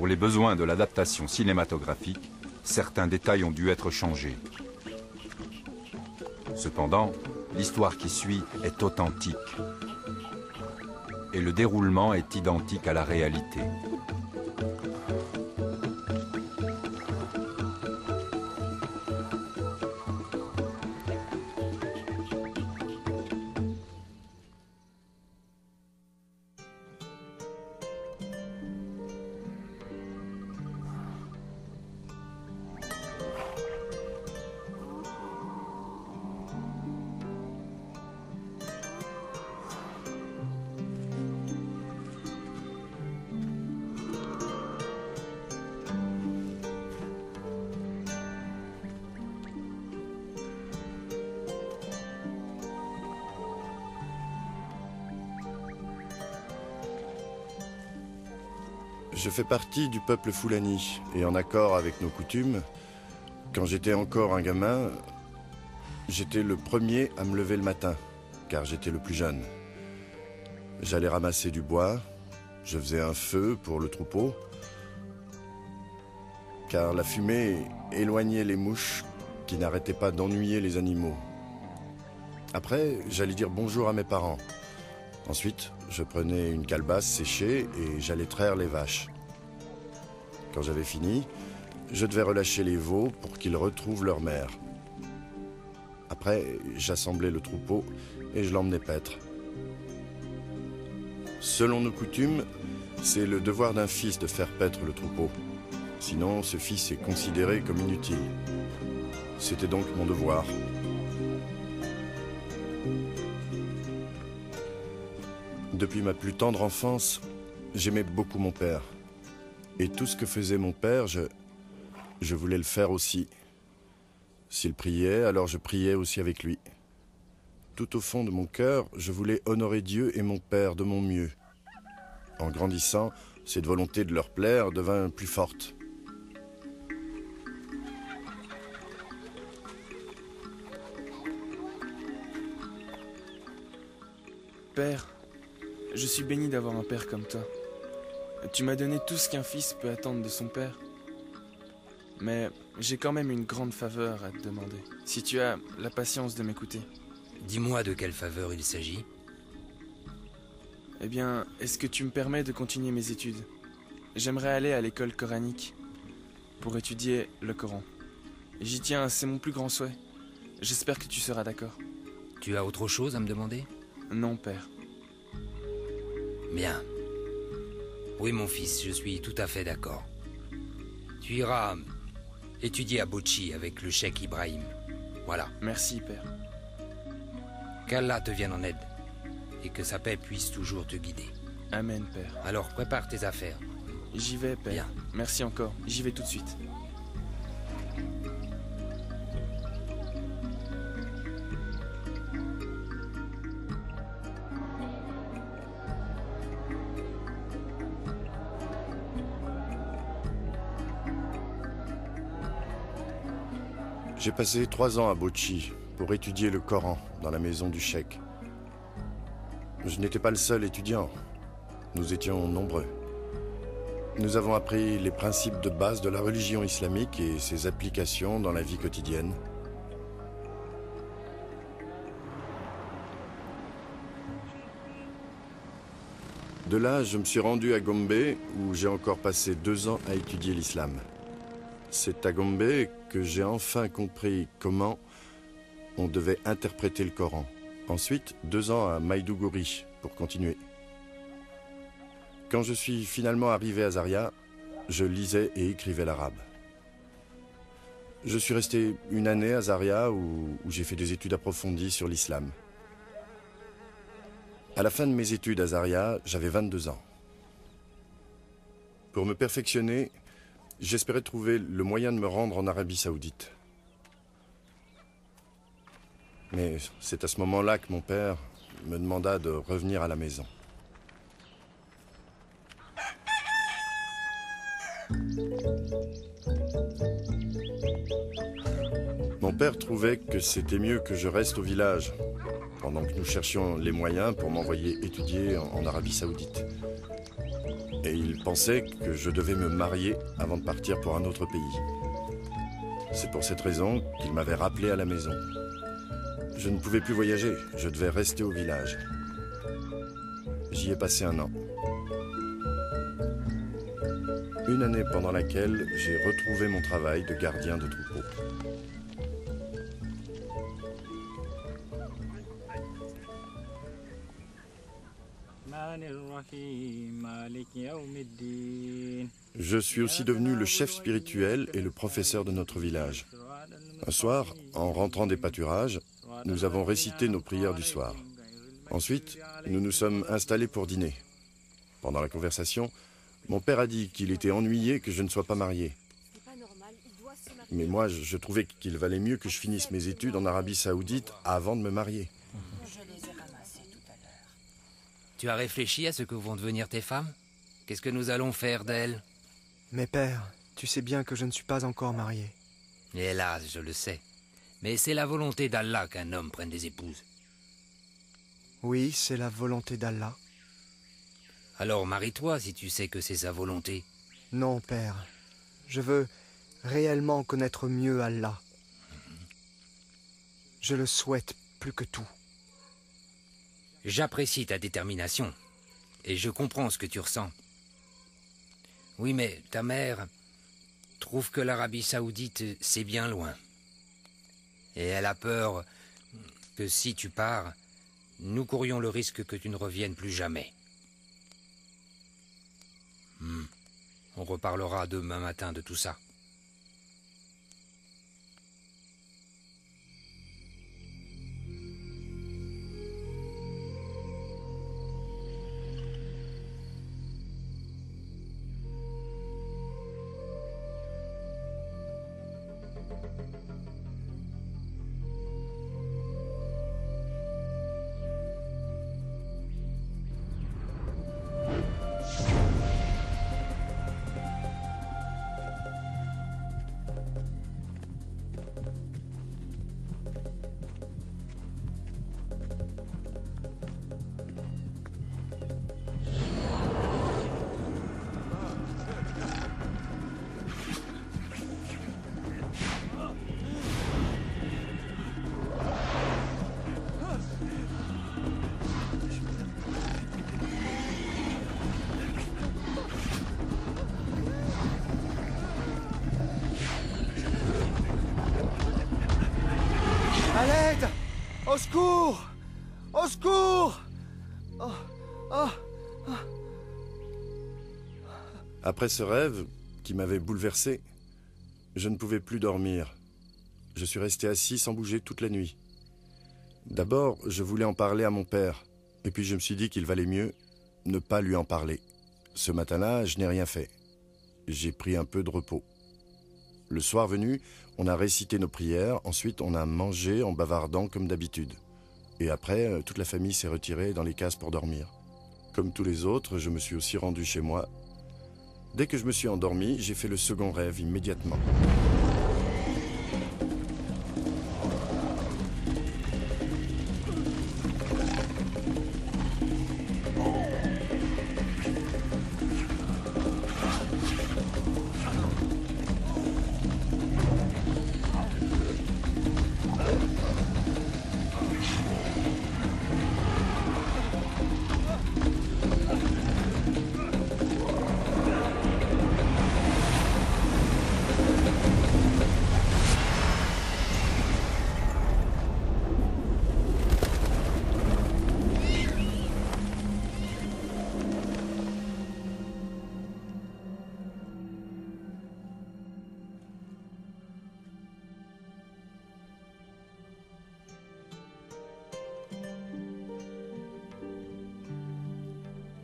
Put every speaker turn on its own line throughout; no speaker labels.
Pour les besoins de l'adaptation cinématographique, certains détails ont dû être changés. Cependant, l'histoire qui suit est authentique et le déroulement est identique à la réalité.
Je fais partie du peuple Fulani, et en accord avec nos coutumes, quand j'étais encore un gamin, j'étais le premier à me lever le matin, car j'étais le plus jeune. J'allais ramasser du bois, je faisais un feu pour le troupeau, car la fumée éloignait les mouches qui n'arrêtaient pas d'ennuyer les animaux. Après, j'allais dire bonjour à mes parents. Ensuite, je prenais une calebasse séchée et j'allais traire les vaches. Quand j'avais fini, je devais relâcher les veaux pour qu'ils retrouvent leur mère. Après, j'assemblais le troupeau et je l'emmenais paître. Selon nos coutumes, c'est le devoir d'un fils de faire paître le troupeau. Sinon, ce fils est considéré comme inutile. C'était donc mon devoir. Depuis ma plus tendre enfance, j'aimais beaucoup mon père. Et tout ce que faisait mon père, je voulais le faire aussi. S'il priait, alors je priais aussi avec lui. Tout au fond de mon cœur, je voulais honorer Dieu et mon père de mon mieux. En grandissant, cette volonté de leur plaire devint plus forte.
Père, je suis béni d'avoir un père comme toi. Tu m'as donné tout ce qu'un fils peut attendre de son père. Mais j'ai quand même une grande faveur à te demander, si tu as la patience de m'écouter.
Dis-moi de quelle faveur il s'agit.
Eh bien, est-ce que tu me permets de continuer mes études? J'aimerais aller à l'école coranique pour étudier le Coran. J'y tiens, c'est mon plus grand souhait. J'espère que tu seras d'accord.
Tu as autre chose à me demander?
Non, père.
Bien. Oui, mon fils, je suis tout à fait d'accord. Tu iras étudier à Bochi avec le cheikh Ibrahim. Voilà.
Merci, père.
Qu'Allah te vienne en aide et que sa paix puisse toujours te guider.
Amen, père.
Alors, prépare tes affaires.
J'y vais, père.
Bien.
Merci encore. J'y vais tout de suite.
J'ai passé 3 ans à Bochi pour étudier le Coran dans la maison du cheikh. Je n'étais pas le seul étudiant. Nous étions nombreux. Nous avons appris les principes de base de la religion islamique et ses applications dans la vie quotidienne. De là, je me suis rendu à Gombe où j'ai encore passé 2 ans à étudier l'islam. C'est à Gombe que j'ai enfin compris comment on devait interpréter le Coran. Ensuite, 2 ans à Maïdougouri pour continuer. Quand je suis finalement arrivé à Zaria, je lisais et écrivais l'arabe. Je suis resté 1 année à Zaria où j'ai fait des études approfondies sur l'islam. À la fin de mes études à Zaria, j'avais 22 ans. Pour me perfectionner, j'espérais trouver le moyen de me rendre en Arabie Saoudite. Mais c'est à ce moment-là que mon père me demanda de revenir à la maison. Mon père trouvait que c'était mieux que je reste au village, pendant que nous cherchions les moyens pour m'envoyer étudier en Arabie Saoudite. Et il pensait que je devais me marier avant de partir pour un autre pays. C'est pour cette raison qu'il m'avait rappelé à la maison. Je ne pouvais plus voyager, je devais rester au village. J'y ai passé 1 an. Une année pendant laquelle j'ai retrouvé mon travail de gardien de troupeau. Je suis aussi devenu le chef spirituel et le professeur de notre village. Un soir, en rentrant des pâturages, nous avons récité nos prières du soir. Ensuite, nous nous sommes installés pour dîner. Pendant la conversation, mon père a dit qu'il était ennuyé que je ne sois pas marié. Mais moi, je trouvais qu'il valait mieux que je finisse mes études en Arabie Saoudite avant de me marier.
Tu as réfléchi à ce que vont devenir tes femmes? Qu'est-ce que nous allons faire d'elles?
Mais père, tu sais bien que je ne suis pas encore marié.
Hélas, je le sais. Mais c'est la volonté d'Allah qu'un homme prenne des épouses.
Oui, c'est la volonté d'Allah.
Alors marie-toi si tu sais que c'est sa volonté.
Non, père. Je veux réellement connaître mieux Allah. Je le souhaite plus que tout.
J'apprécie ta détermination. Et je comprends ce que tu ressens. Oui, mais ta mère trouve que l'Arabie Saoudite, c'est bien loin. Et elle a peur que si tu pars, nous courions le risque que tu ne reviennes plus jamais. On reparlera demain matin de tout ça.
À l'aide! Au secours! Au secours! Oh, oh, oh.
Après ce rêve, qui m'avait bouleversé, je ne pouvais plus dormir. Je suis resté assis sans bouger toute la nuit. D'abord, je voulais en parler à mon père, et puis je me suis dit qu'il valait mieux ne pas lui en parler. Ce matin-là, je n'ai rien fait. J'ai pris un peu de repos. Le soir venu, on a récité nos prières, ensuite on a mangé en bavardant comme d'habitude. Et après, toute la famille s'est retirée dans les cases pour dormir. Comme tous les autres, je me suis aussi rendu chez moi. Dès que je me suis endormi, j'ai fait le second rêve immédiatement.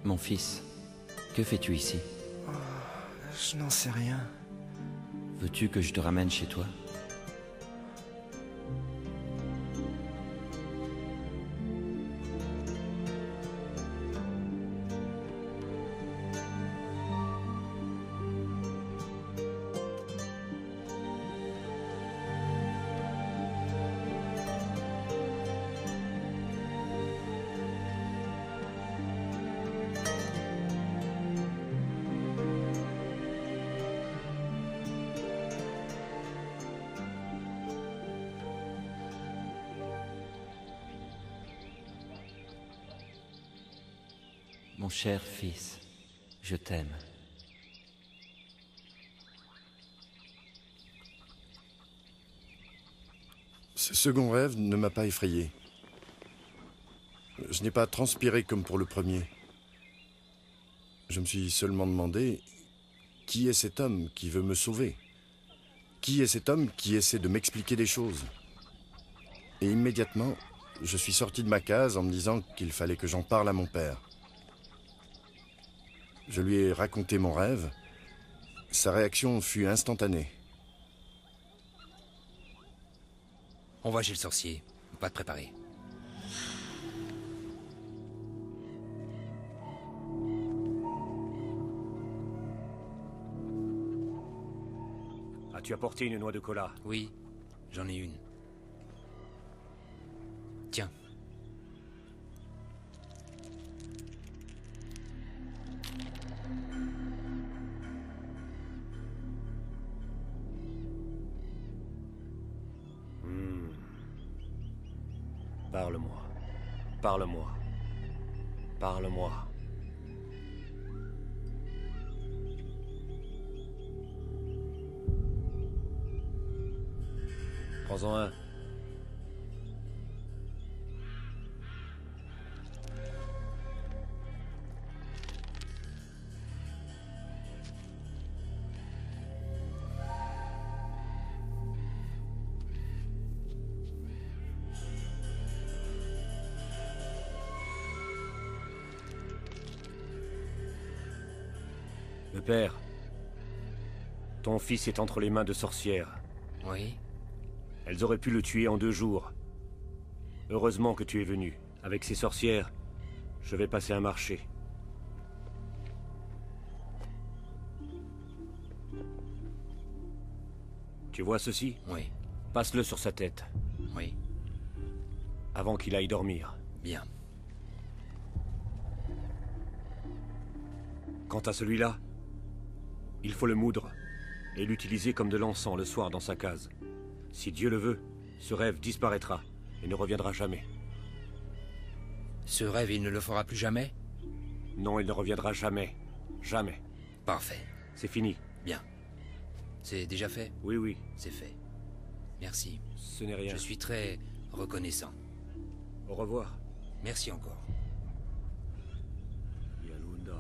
Mon fils, que fais-tu ici?
Je n'en sais rien.
Veux-tu que je te ramène chez toi? Mon cher fils, je t'aime.
Ce second rêve ne m'a pas effrayé. Je n'ai pas transpiré comme pour le premier. Je me suis seulement demandé, qui est cet homme qui veut me sauver? Qui est cet homme qui essaie de m'expliquer des choses? Et immédiatement, je suis sorti de ma case en me disant qu'il fallait que j'en parle à mon père. Je lui ai raconté mon rêve. Sa réaction fut instantanée.
On va chez le sorcier. Va te préparer.
As-tu apporté une noix de cola?
Oui, j'en ai une. Tiens.
Parle-moi. Parle-moi. Parle-moi. Prends-en un. Le père, ton fils est entre les mains de sorcières.
Oui.
Elles auraient pu le tuer en 2 jours. Heureusement que tu es venu. Avec ces sorcières, je vais passer un marché. Tu vois ceci?
Oui.
Passe-le sur sa tête,
Oui.
avant qu'il aille dormir.
Bien.
Quant à celui-là, il faut le moudre et l'utiliser comme de l'encens le soir dans sa case. Si Dieu le veut, ce rêve disparaîtra et ne reviendra jamais.
Ce rêve, il ne le fera plus jamais?
Non, il ne reviendra jamais. Jamais.
Parfait.
C'est fini.
Bien. C'est déjà fait?
Oui, oui.
C'est fait. Merci.
Ce n'est rien.
Je suis très reconnaissant.
Au revoir.
Merci encore.
Yalunda.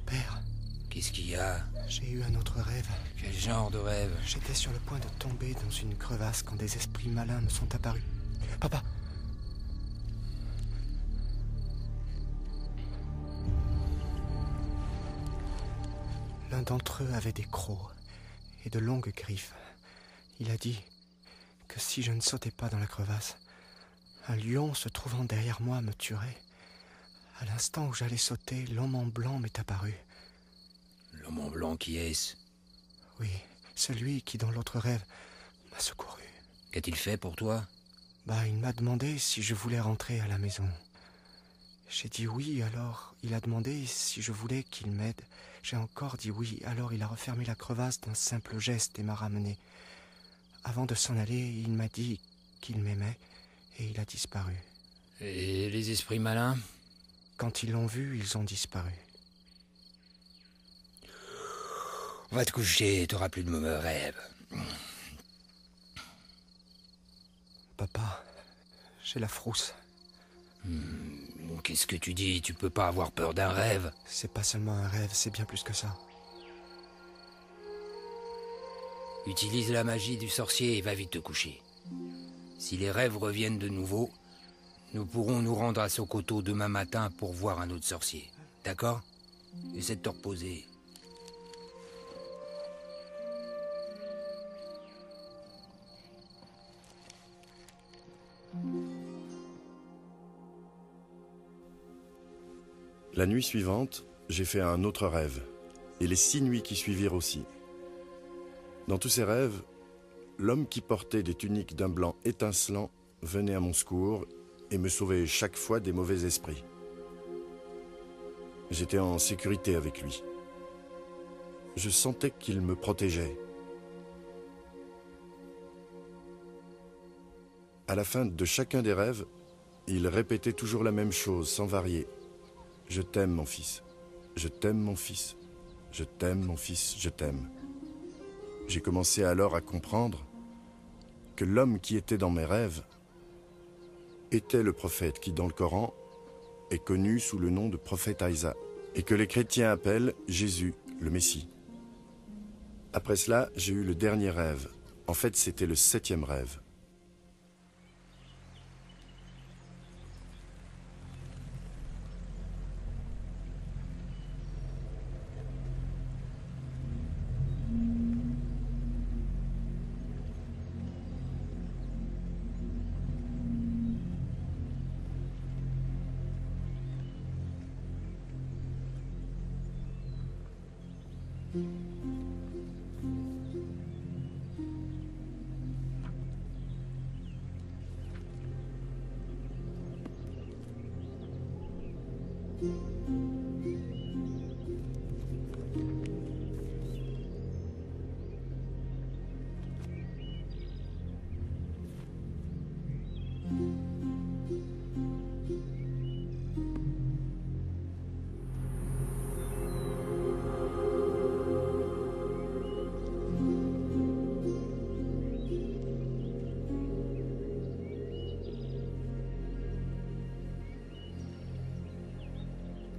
Père,
Qu'est-ce qu'il y a?
j'ai eu un autre rêve.
Quel genre de rêve?
J'étais sur le point de tomber dans une crevasse quand des esprits malins me sont apparus. Papa! L'un d'entre eux avait des crocs et de longues griffes. Il a dit que si je ne sautais pas dans la crevasse, un lion se trouvant derrière moi me tuerait. À l'instant où j'allais sauter, l'homme en blanc m'est apparu.
L'homme en blanc, qui est-ce?
Oui, celui qui, dans l'autre rêve, m'a secouru.
Qu'a-t-il fait pour toi?
Il m'a demandé si je voulais rentrer à la maison. J'ai dit oui, alors il a demandé si je voulais qu'il m'aide. J'ai encore dit oui, alors il a refermé la crevasse d'un simple geste et m'a ramené. Avant de s'en aller, il m'a dit qu'il m'aimait et il a disparu.
Et les esprits malins?
Quand ils l'ont vu, ils ont disparu.
Va te coucher, t'auras plus de mauvais rêves.
Papa, j'ai la frousse.
Qu'est-ce que tu dis? Tu peux pas avoir peur d'un rêve?
C'est pas seulement un rêve, c'est bien plus que ça.
Utilise la magie du sorcier et va vite te coucher. Si les rêves reviennent de nouveau, nous pourrons nous rendre à Sokoto demain matin pour voir un autre sorcier. D'accord? Essaie de te reposer.
La nuit suivante, j'ai fait un autre rêve, et les 6 nuits qui suivirent aussi. Dans tous ces rêves, l'homme qui portait des tuniques d'un blanc étincelant venait à mon secours et me sauvait chaque fois des mauvais esprits. J'étais en sécurité avec lui. Je sentais qu'il me protégeait. À la fin de chacun des rêves, il répétait toujours la même chose, sans varier. « Je t'aime, mon fils. Je t'aime, mon fils. Je t'aime, mon fils. Je t'aime. » J'ai commencé alors à comprendre que l'homme qui était dans mes rêves était le prophète qui, dans le Coran, est connu sous le nom de prophète Isa, et que les chrétiens appellent Jésus, le Messie. Après cela, j'ai eu le dernier rêve. En fait, c'était le 7e rêve.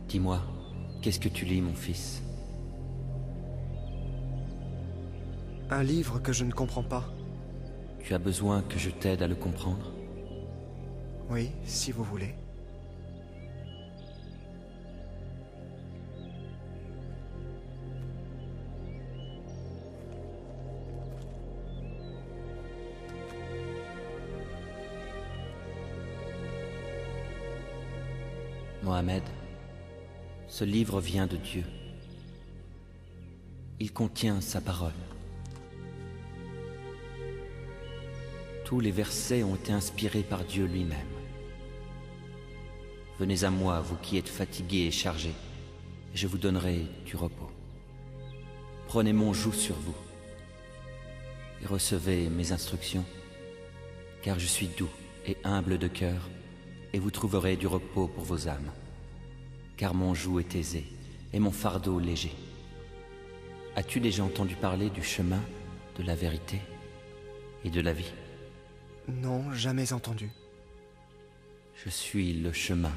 Dis-moi, qu'est-ce que tu lis, mon fils?
Un livre que je ne comprends pas.
Tu as besoin que je t'aide à le comprendre?
Oui, si vous voulez.
Mohamed, ce livre vient de Dieu. Il contient sa parole. Tous les versets ont été inspirés par Dieu lui-même. Venez à moi, vous qui êtes fatigués et chargés, et je vous donnerai du repos. Prenez mon joug sur vous et recevez mes instructions, car je suis doux et humble de cœur, et vous trouverez du repos pour vos âmes, car mon joug est aisé et mon fardeau léger. As-tu déjà entendu parler du chemin, de la vérité et de la vie?
Non, jamais entendu.
Je suis le chemin,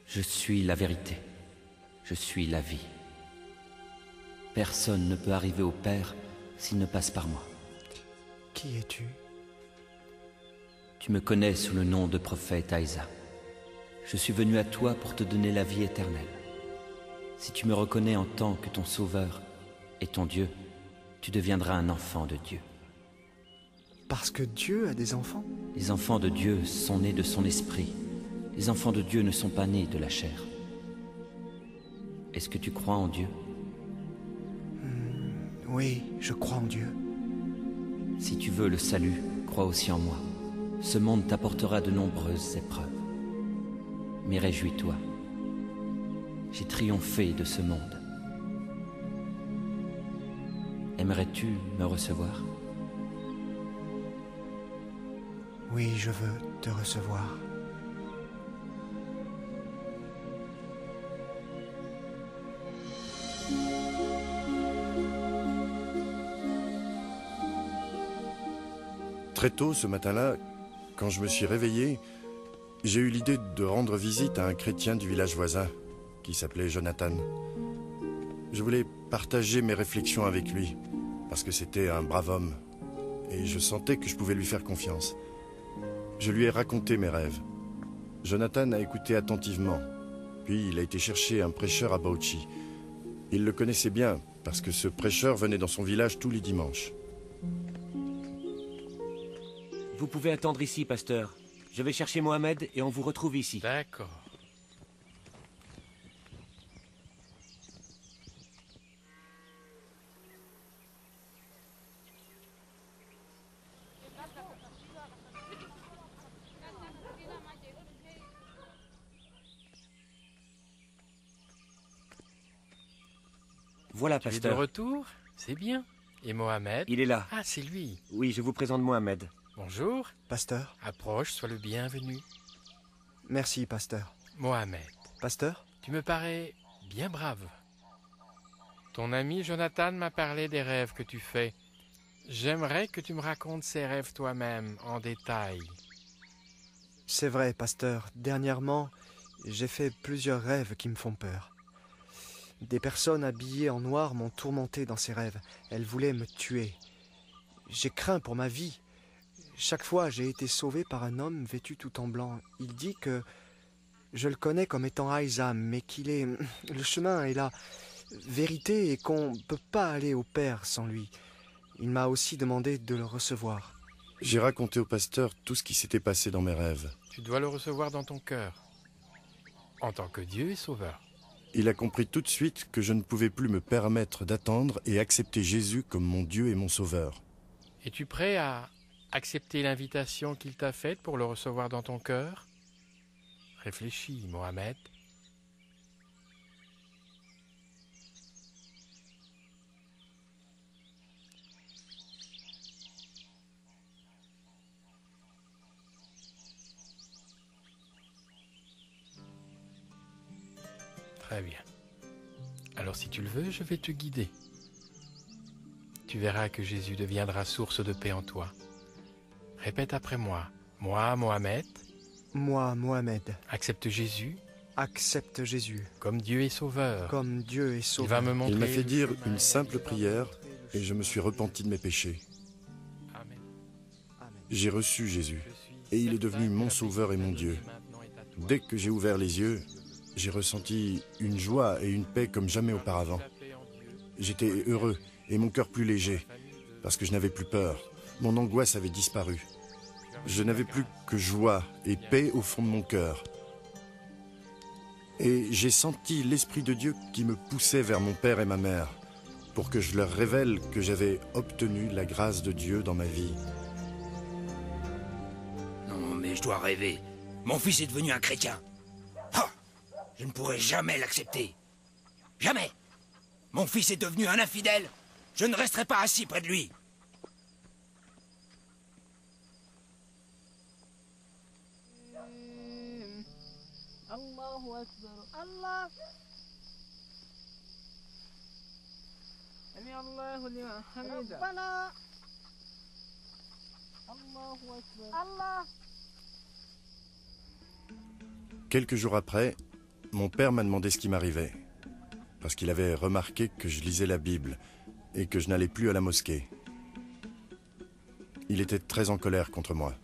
je suis la vérité, je suis la vie. Personne ne peut arriver au Père s'il ne passe par moi.
Qui es-tu?
Tu me connais sous le nom de prophète Isa. Je suis venu à toi pour te donner la vie éternelle. Si tu me reconnais en tant que ton sauveur et ton Dieu, tu deviendras un enfant de Dieu.
Parce que Dieu a des enfants?
Les enfants de Dieu sont nés de son esprit. Les enfants de Dieu ne sont pas nés de la chair. Est-ce que tu crois en Dieu?
Oui, je crois en Dieu.
Si tu veux le salut, crois aussi en moi. Ce monde t'apportera de nombreuses épreuves. Mais réjouis-toi. J'ai triomphé de ce monde. Aimerais-tu me recevoir?
Oui, je veux te recevoir.
Très tôt ce matin-là, quand je me suis réveillé, j'ai eu l'idée de rendre visite à un chrétien du village voisin, qui s'appelait Jonathan. Je voulais partager mes réflexions avec lui, parce que c'était un brave homme, et je sentais que je pouvais lui faire confiance. Je lui ai raconté mes rêves. Jonathan a écouté attentivement, puis il a été chercher un prêcheur à Bauchi. Il le connaissait bien, parce que ce prêcheur venait dans son village tous les dimanches.
Vous pouvez attendre ici, pasteur. Je vais chercher Mohamed et on vous retrouve ici.
D'accord.
Voilà,
Tu es de
pasteur.
retour? C'est bien. Et Mohamed?
Il est là.
Ah, c'est lui.
Oui, je vous présente Mohamed.
Bonjour.
Pasteur?
Approche, sois le bienvenu.
Merci, pasteur.
Mohamed,
Pasteur?
tu me parais bien brave. Ton ami Jonathan m'a parlé des rêves que tu fais. J'aimerais que tu me racontes ces rêves toi-même, en détail.
C'est vrai, pasteur. Dernièrement, j'ai fait plusieurs rêves qui me font peur. Des personnes habillées en noir m'ont tourmenté dans ces rêves. Elles voulaient me tuer. J'ai craint pour ma vie. Chaque fois, j'ai été sauvé par un homme vêtu tout en blanc. Il dit que je le connais comme étant Aïsam, mais qu'il est... Le chemin est la vérité et qu'on ne peut pas aller au Père sans lui. Il m'a aussi demandé de le recevoir.
J'ai raconté au pasteur tout ce qui s'était passé dans mes rêves.
Tu dois le recevoir dans ton cœur, en tant que Dieu et Sauveur.
Il a compris tout de suite que je ne pouvais plus me permettre d'attendre et accepter Jésus comme mon Dieu et mon Sauveur.
Es-tu prêt à accepter l'invitation qu'il t'a faite pour le recevoir dans ton cœur? Réfléchis, Mohamed. Très bien. Alors si tu le veux, je vais te guider. Tu verras que Jésus deviendra source de paix en toi. Répète après moi. Moi, Mohamed,
Moi, Mohamed,
accepte Jésus
accepte Jésus
comme Dieu et Sauveur.
comme Dieu et
Il
Sauveur.
va me montrer...
Il m'a fait dire une simple prière et je me suis repenti de mes péchés.
Amen.
J'ai reçu Jésus et il est devenu mon Sauveur et mon Dieu. Dès que j'ai ouvert les yeux, j'ai ressenti une joie et une paix comme jamais auparavant. J'étais heureux et mon cœur plus léger parce que je n'avais plus peur. Mon angoisse avait disparu. Je n'avais plus que joie et paix au fond de mon cœur. Et j'ai senti l'Esprit de Dieu qui me poussait vers mon père et ma mère pour que je leur révèle que j'avais obtenu la grâce de Dieu dans ma vie.
Non, mais je dois rêver. Mon fils est devenu un chrétien. Ah, je ne pourrai jamais l'accepter. Jamais. Mon fils est devenu un infidèle. Je ne resterai pas assis près de lui.
الله أكبر الله سمع الله لمن حمده ربنا الله أكبر الله.
Quelques jours après, mon père m'a demandé ce qui m'arrivait, parce qu'il avait remarqué que je lisais la Bible et que je n'allais plus à la mosquée. Il était très en colère contre moi.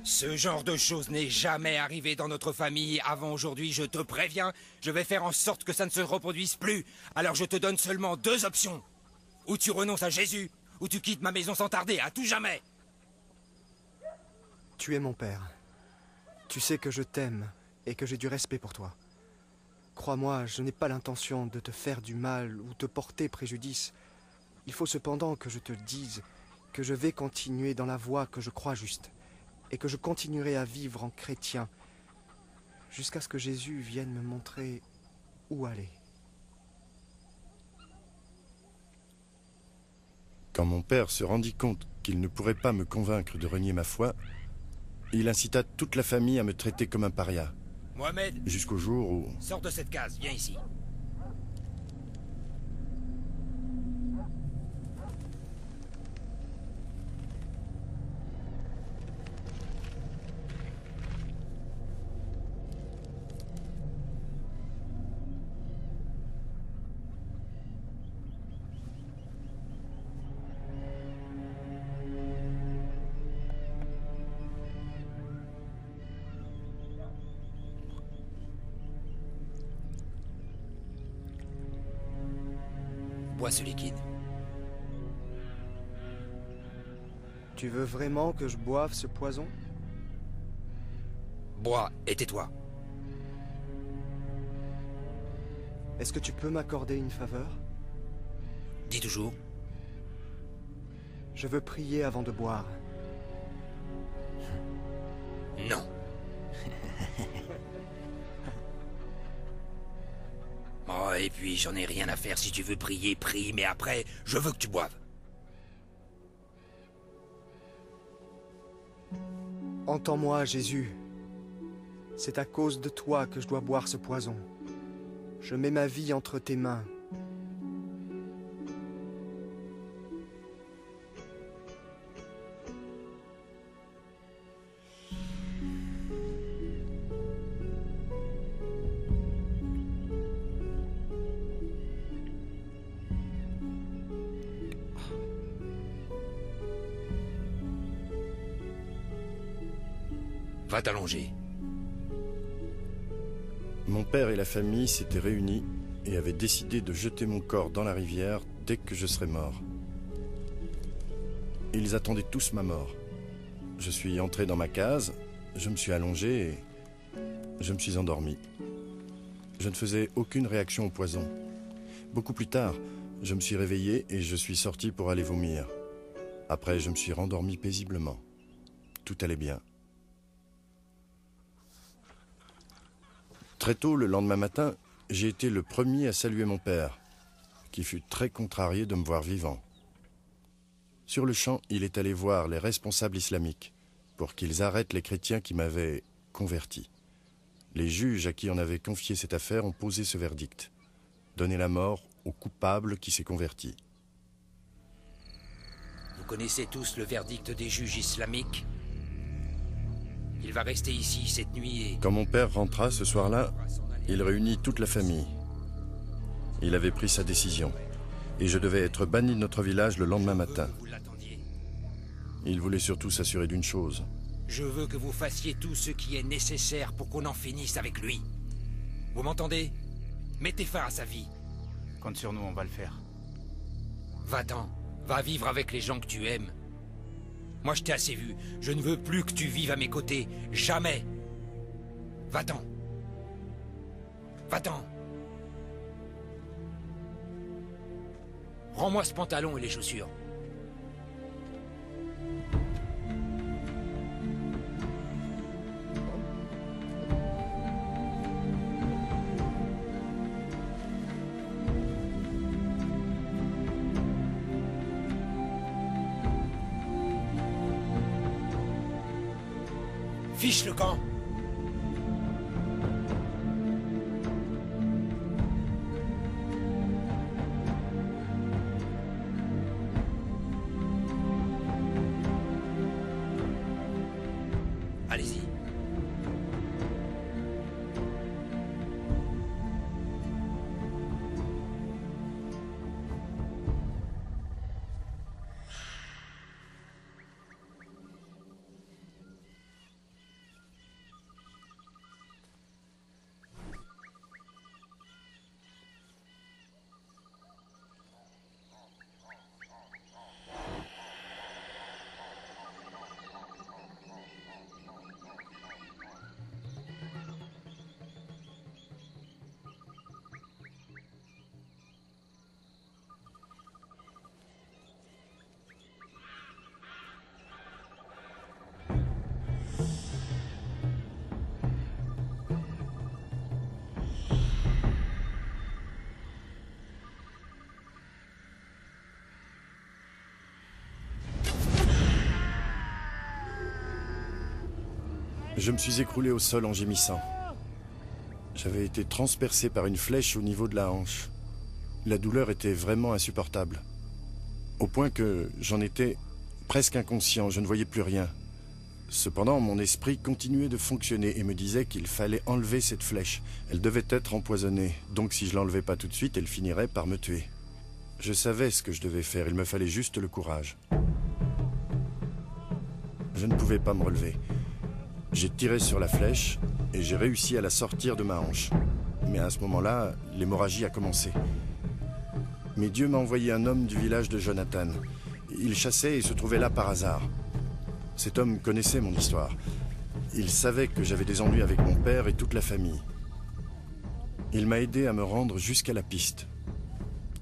Ce genre de choses n'est jamais arrivé dans notre famille avant aujourd'hui, je te préviens. Je vais faire en sorte que ça ne se reproduise plus. Alors je te donne seulement 2 options. Ou tu renonces à Jésus, ou tu quittes ma maison sans tarder, à tout jamais.
Tu es mon père. Tu sais que je t'aime et que j'ai du respect pour toi. Crois-moi, je n'ai pas l'intention de te faire du mal ou te porter préjudice. Il faut cependant que je te dise que je vais continuer dans la voie que je crois juste et que je continuerai à vivre en chrétien jusqu'à ce que Jésus vienne me montrer où aller.
Quand mon père se rendit compte qu'il ne pourrait pas me convaincre de renier ma foi, il incita toute la famille à me traiter comme un paria,
Mohamed,
jusqu'au jour où...
sors de cette case, viens ici. Bois ce liquide.
Tu veux vraiment que je boive ce poison?
Bois et tais-toi.
Est-ce que tu peux m'accorder une faveur?
Dis toujours.
Je veux prier avant de boire.
Non. et puis j'en ai rien à faire. Si tu veux prier, prie, mais après, je veux que tu boives.
Entends-moi, Jésus. C'est à cause de toi que je dois boire ce poison. Je mets ma vie entre tes mains.
Va t'allonger.
Mon père et la famille s'étaient réunis et avaient décidé de jeter mon corps dans la rivière dès que je serais mort. Ils attendaient tous ma mort. Je suis entré dans ma case, je me suis allongé et je me suis endormi. Je ne faisais aucune réaction au poison. Beaucoup plus tard, je me suis réveillé et je suis sorti pour aller vomir. Après, je me suis rendormi paisiblement. Tout allait bien. Très tôt, le lendemain matin, j'ai été le premier à saluer mon père, qui fut très contrarié de me voir vivant. Sur le champ, il est allé voir les responsables islamiques pour qu'ils arrêtent les chrétiens qui m'avaient converti. Les juges à qui on avait confié cette affaire ont posé ce verdict: donner la mort au coupable qui s'est converti.
Vous connaissez tous le verdict des juges islamiques? Il va rester ici cette nuit et...
Quand mon père rentra ce soir-là, il réunit toute la famille. Il avait pris sa décision, et je devais être banni de notre village le lendemain matin. Il voulait surtout s'assurer d'une chose.
Je veux que vous fassiez tout ce qui est nécessaire pour qu'on en finisse avec lui. Vous m'entendez? Mettez fin à sa vie.
Compte sur nous, on va le faire.
Va-t'en. Va vivre avec les gens que tu aimes. Moi, je t'ai assez vu. Je ne veux plus que tu vives à mes côtés. Jamais. Va-t'en. Va-t'en. Rends-moi ce pantalon et les chaussures. Fiche le camp. Allez-y.
Je me suis écroulé au sol en gémissant. J'avais été transpercé par une flèche au niveau de la hanche. La douleur était vraiment insupportable. Au point que j'en étais presque inconscient, je ne voyais plus rien. Cependant, mon esprit continuait de fonctionner et me disait qu'il fallait enlever cette flèche. Elle devait être empoisonnée, donc si je l'enlevais pas tout de suite, elle finirait par me tuer. Je savais ce que je devais faire, il me fallait juste le courage. Je ne pouvais pas me relever. J'ai tiré sur la flèche et j'ai réussi à la sortir de ma hanche. Mais à ce moment-là, l'hémorragie a commencé. Mais Dieu m'a envoyé un homme du village de Jonathan. Il chassait et se trouvait là par hasard. Cet homme connaissait mon histoire. Il savait que j'avais des ennuis avec mon père et toute la famille. Il m'a aidé à me rendre jusqu'à la piste.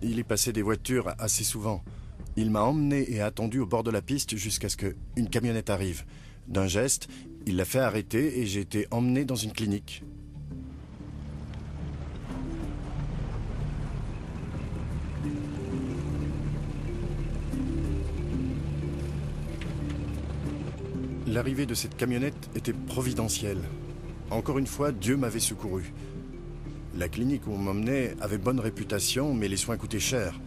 Il y passait des voitures assez souvent. Il m'a emmené et attendu au bord de la piste jusqu'à ce qu'une camionnette arrive. D'un geste, il l'a fait arrêter et j'ai été emmené dans une clinique. l'arrivée de cette camionnette était providentielle. Encore une fois, Dieu m'avait secouru. La clinique où on m'emmenait avait bonne réputation, mais les soins coûtaient cher.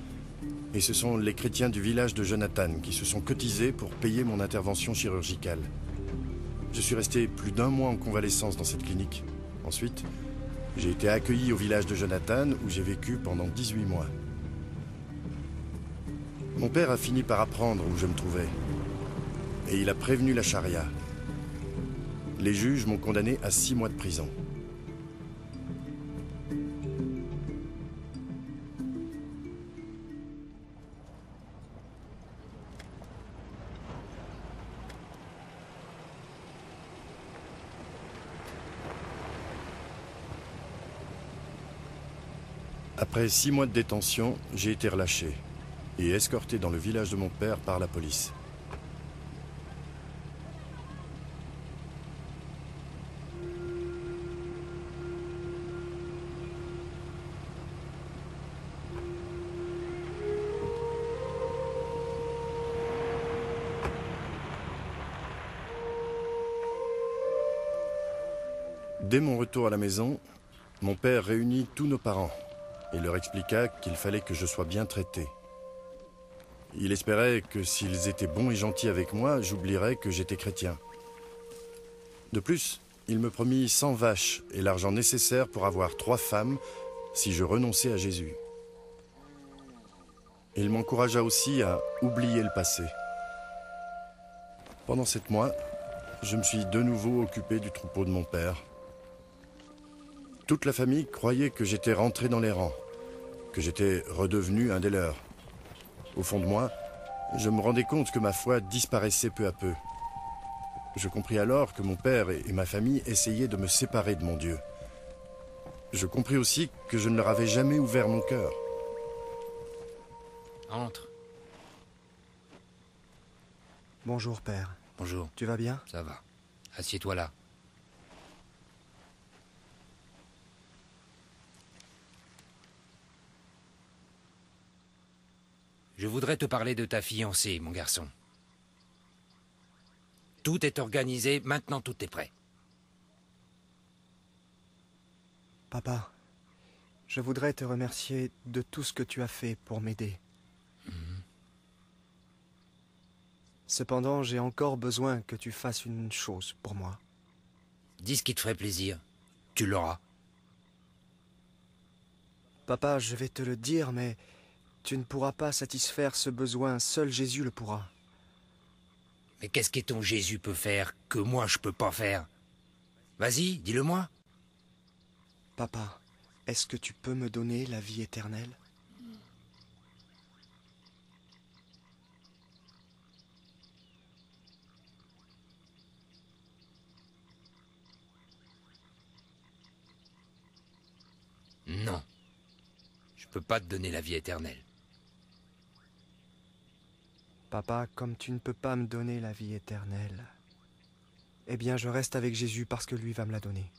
Et ce sont les chrétiens du village de Jonathan qui se sont cotisés pour payer mon intervention chirurgicale. Je suis resté plus d'1 mois en convalescence dans cette clinique. Ensuite, j'ai été accueilli au village de Jonathan où j'ai vécu pendant 18 mois. Mon père a fini par apprendre où je me trouvais. Et il a prévenu la charia. Les juges m'ont condamné à 6 mois de prison. Après 6 mois de détention, j'ai été relâché et escorté dans le village de mon père par la police. Dès mon retour à la maison, mon père réunit tous nos parents et leur expliqua qu'il fallait que je sois bien traité. Il espérait que s'ils étaient bons et gentils avec moi, j'oublierais que j'étais chrétien. De plus, il me promit 100 vaches et l'argent nécessaire pour avoir 3 femmes si je renonçais à Jésus. Il m'encouragea aussi à oublier le passé. Pendant 7 mois, je me suis de nouveau occupé du troupeau de mon père. Toute la famille croyait que j'étais rentré dans les rangs, que j'étais redevenu un des leurs. Au fond de moi, je me rendais compte que ma foi disparaissait peu à peu. Je compris alors que mon père et ma famille essayaient de me séparer de mon Dieu. Je compris aussi que je ne leur avais jamais ouvert mon cœur.
Entre.
Bonjour, père.
Bonjour.
Tu vas bien?
Ça va. Assieds-toi là. Je voudrais te parler de ta fiancée, mon garçon. Tout est organisé, maintenant tout est prêt.
Papa, je voudrais te remercier de tout ce que tu as fait pour m'aider. Cependant, j'ai encore besoin que tu fasses une chose pour moi.
Dis ce qui te ferait plaisir. Tu l'auras.
Papa, je vais te le dire, mais tu ne pourras pas satisfaire ce besoin. Seul Jésus le pourra.
Mais qu'est-ce que ton Jésus peut faire que moi je peux pas faire? Vas-y, dis-le-moi.
Papa, est-ce que tu peux me donner la vie éternelle?
Non. Je peux pas te donner la vie éternelle.
Papa, comme tu ne peux pas me donner la vie éternelle, eh bien je reste avec Jésus parce que lui va me la donner.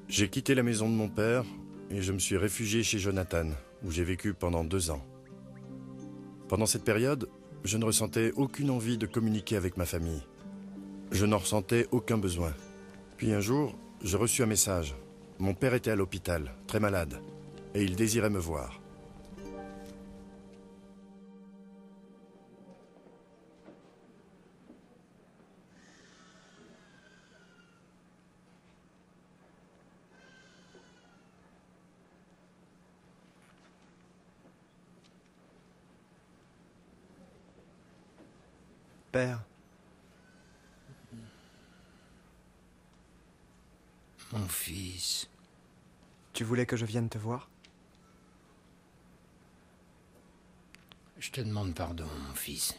J'ai quitté la maison de mon père et je me suis réfugié chez Jonathan, où j'ai vécu pendant 2 ans. Pendant cette période, je ne ressentais aucune envie de communiquer avec ma famille. Je n'en ressentais aucun besoin. Puis un jour, j'ai reçu un message. Mon père était à l'hôpital, très malade, et il désirait me voir.
Père.
Mon fils.
Tu voulais que je vienne te voir?
Je te demande pardon, mon fils.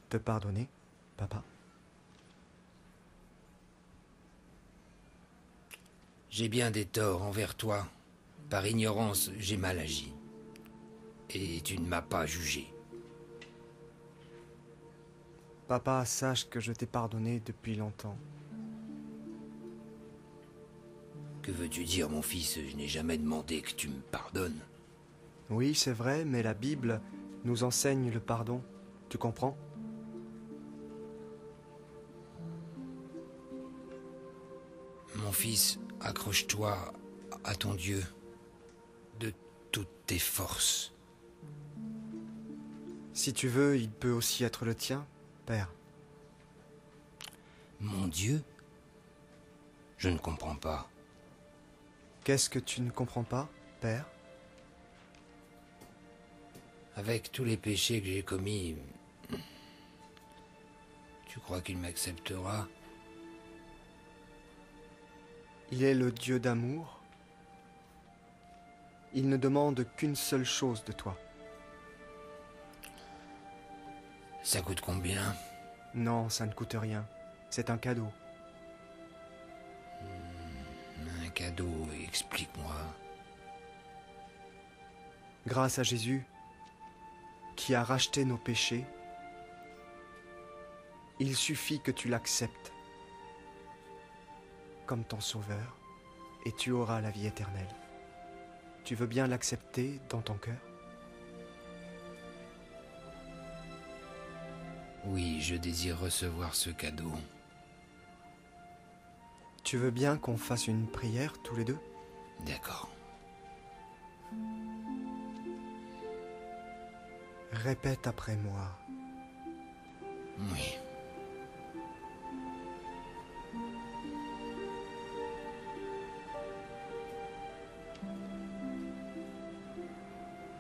Te pardonner, papa?
J'ai bien des torts envers toi. Par ignorance, j'ai mal agi. Et tu ne m'as pas jugé.
Papa, sache que je t'ai pardonné depuis longtemps.
Que veux-tu dire, mon fils? Je n'ai jamais demandé que tu me pardonnes.
Oui, c'est vrai, mais la Bible nous enseigne le pardon. Tu comprends?
Mon fils, accroche-toi à ton Dieu de toutes tes forces.
Si tu veux, il peut aussi être le tien, Père.
Mon Dieu? Je ne comprends pas.
Qu'est-ce que tu ne comprends pas, Père?
Avec tous les péchés que j'ai commis, tu crois qu'il m'acceptera?
Il est le Dieu d'amour. Il ne demande qu'une seule chose de toi.
Ça coûte combien?
Non, ça ne coûte rien. C'est un cadeau.
Un cadeau, explique-moi.
Grâce à Jésus, qui a racheté nos péchés, il suffit que tu l'acceptes comme ton sauveur et tu auras la vie éternelle. Tu veux bien l'accepter dans ton cœur?
Oui, je désire recevoir ce cadeau.
Tu veux bien qu'on fasse une prière tous les deux?
D'accord.
Répète après moi.
Oui.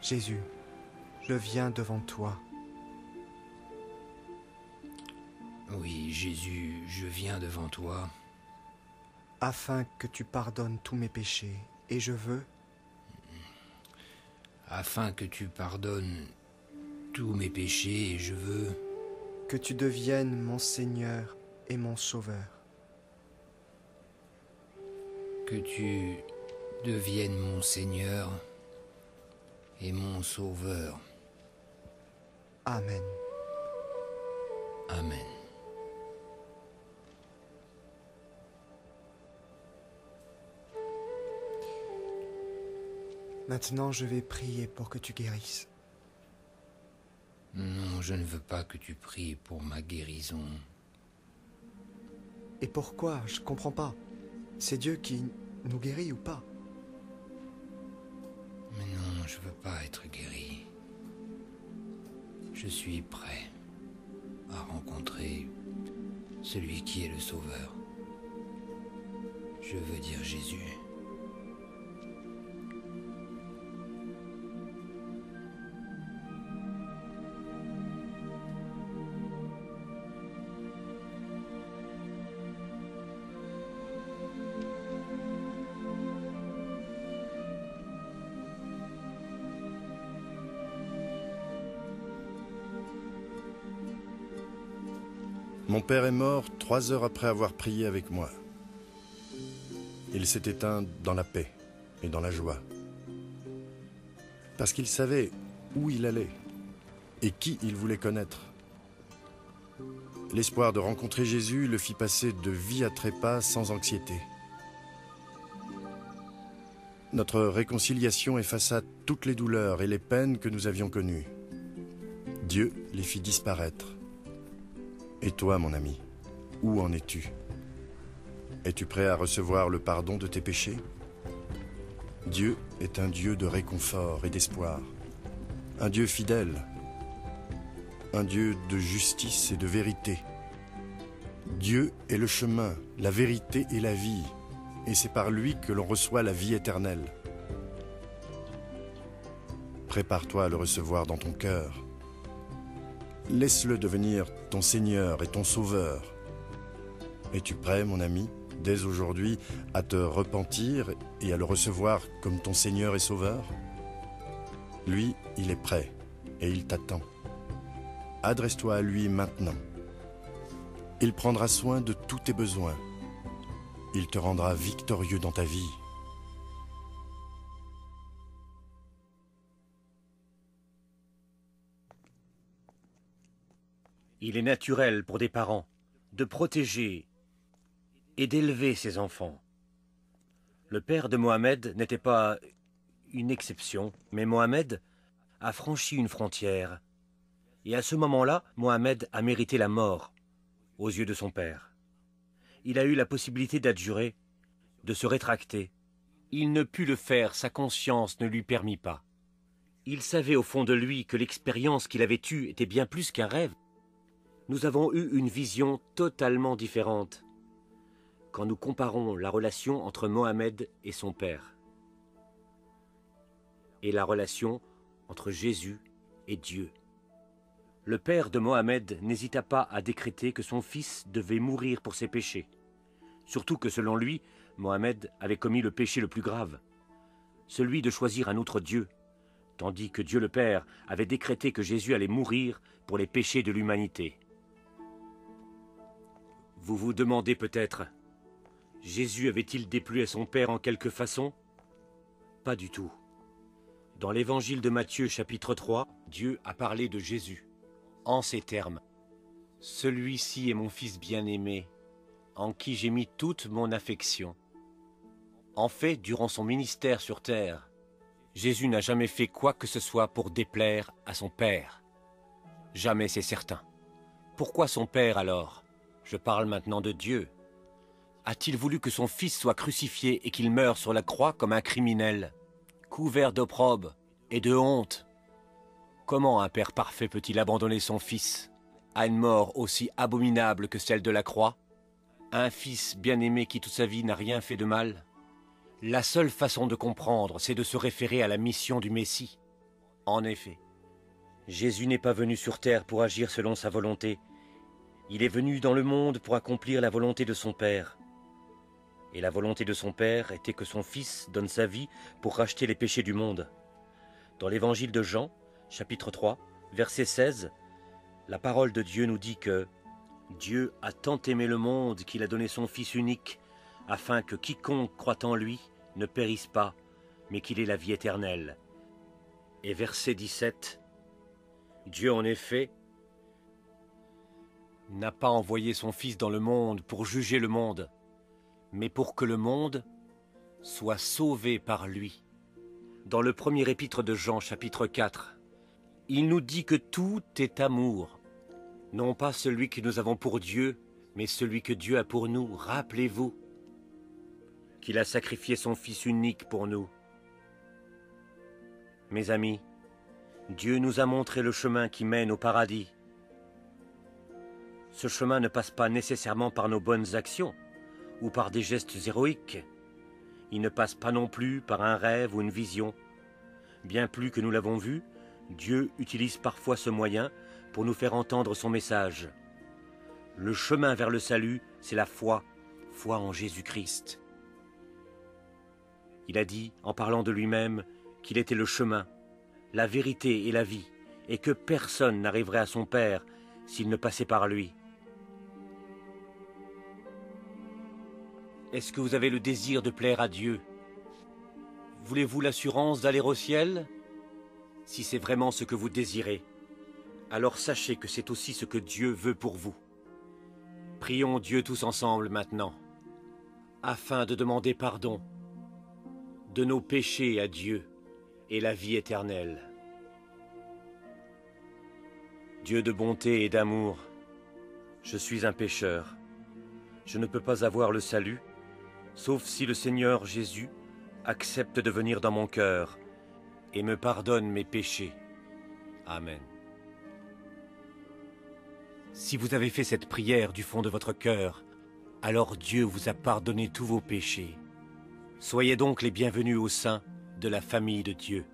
Jésus, je viens devant toi.
Oui, Jésus, je viens devant toi.
Afin que tu pardonnes tous mes péchés, et je veux...
Afin que tu pardonnes tous mes péchés, et je veux...
Que tu deviennes mon Seigneur et mon Sauveur.
Que tu deviennes mon Seigneur et mon Sauveur.
Amen.
Amen.
Maintenant, je vais prier pour que tu guérisses.
Non, je ne veux pas que tu pries pour ma guérison.
Et pourquoi? Je comprends pas. C'est Dieu qui nous guérit ou pas?
Mais non, je veux pas être guéri. Je suis prêt à rencontrer celui qui est le Sauveur. Je veux dire Jésus.
Mon père est mort 3 heures après avoir prié avec moi. Il s'est éteint dans la paix et dans la joie. Parce qu'il savait où il allait et qui il voulait connaître. L'espoir de rencontrer Jésus le fit passer de vie à trépas sans anxiété. Notre réconciliation effaça toutes les douleurs et les peines que nous avions connues. Dieu les fit disparaître. Et toi, mon ami, où en es-tu? Es-tu prêt à recevoir le pardon de tes péchés? Dieu est un Dieu de réconfort et d'espoir, un Dieu fidèle, un Dieu de justice et de vérité. Dieu est le chemin, la vérité et la vie, et c'est par lui que l'on reçoit la vie éternelle. Prépare-toi à le recevoir dans ton cœur. Laisse-le devenir ton Seigneur et ton Sauveur. Es-tu prêt, mon ami, dès aujourd'hui, à te repentir et à le recevoir comme ton Seigneur et Sauveur? Lui, il est prêt et il t'attend. Adresse-toi à lui maintenant. Il prendra soin de tous tes besoins. Il te rendra victorieux dans ta vie. «
Il est naturel pour des parents de protéger et d'élever ses enfants. Le père de Mohamed n'était pas une exception, mais Mohamed a franchi une frontière. Et à ce moment-là, Mohamed a mérité la mort aux yeux de son père. Il a eu la possibilité d'adjurer, de se rétracter. Il ne put le faire, sa conscience ne lui permit pas. Il savait au fond de lui que l'expérience qu'il avait eue était bien plus qu'un rêve. Nous avons eu une vision totalement différente quand nous comparons la relation entre Mohamed et son père et la relation entre Jésus et Dieu. Le père de Mohamed n'hésita pas à décréter que son fils devait mourir pour ses péchés, surtout que selon lui, Mohamed avait commis le péché le plus grave, celui de choisir un autre Dieu, tandis que Dieu le Père avait décrété que Jésus allait mourir pour les péchés de l'humanité. Vous vous demandez peut-être, Jésus avait-il déplu à son Père en quelque façon? Pas du tout. Dans l'évangile de Matthieu chapitre 3, Dieu a parlé de Jésus, en ces termes. « Celui-ci est mon Fils bien-aimé, en qui j'ai mis toute mon affection. » En fait, durant son ministère sur terre, Jésus n'a jamais fait quoi que ce soit pour déplaire à son Père. Jamais, c'est certain. Pourquoi son Père alors? Je parle maintenant de Dieu. A-t-il voulu que son Fils soit crucifié et qu'il meure sur la croix comme un criminel, couvert d'opprobre et de honte? Comment un Père parfait peut-il abandonner son Fils à une mort aussi abominable que celle de la croix? Un Fils bien-aimé qui toute sa vie n'a rien fait de mal? La seule façon de comprendre, c'est de se référer à la mission du Messie. En effet, Jésus n'est pas venu sur terre pour agir selon sa volonté. Il est venu dans le monde pour accomplir la volonté de son Père. Et la volonté de son Père était que son Fils donne sa vie pour racheter les péchés du monde. Dans l'évangile de Jean, chapitre 3, verset 16, la parole de Dieu nous dit que Dieu a tant aimé le monde qu'il a donné son Fils unique, afin que quiconque croit en lui ne périsse pas, mais qu'il ait la vie éternelle. Et verset 17, Dieu en effet n'a pas envoyé son Fils dans le monde pour juger le monde, mais pour que le monde soit sauvé par lui. Dans le premier épître de Jean, chapitre 4, il nous dit que tout est amour, non pas celui que nous avons pour Dieu, mais celui que Dieu a pour nous. Rappelez-vous qu'il a sacrifié son Fils unique pour nous. Mes amis, Dieu nous a montré le chemin qui mène au paradis. Ce chemin ne passe pas nécessairement par nos bonnes actions ou par des gestes héroïques. Il ne passe pas non plus par un rêve ou une vision. Bien plus que nous l'avons vu, Dieu utilise parfois ce moyen pour nous faire entendre son message. Le chemin vers le salut, c'est la foi, foi en Jésus-Christ. Il a dit, en parlant de lui-même, qu'il était le chemin, la vérité et la vie, et que personne n'arriverait à son Père s'il ne passait par lui. Est-ce que vous avez le désir de plaire à Dieu? Voulez-vous l'assurance d'aller au ciel? Si c'est vraiment ce que vous désirez, alors sachez que c'est aussi ce que Dieu veut pour vous. Prions Dieu tous ensemble maintenant, afin de demander pardon de nos péchés à Dieu et la vie éternelle. Dieu de bonté et d'amour, je suis un pécheur. Je ne peux pas avoir le salut, sauf si le Seigneur Jésus accepte de venir dans mon cœur et me pardonne mes péchés. Amen. Si vous avez fait cette prière du fond de votre cœur, alors Dieu vous a pardonné tous vos péchés. Soyez donc les bienvenus au sein de la famille de Dieu.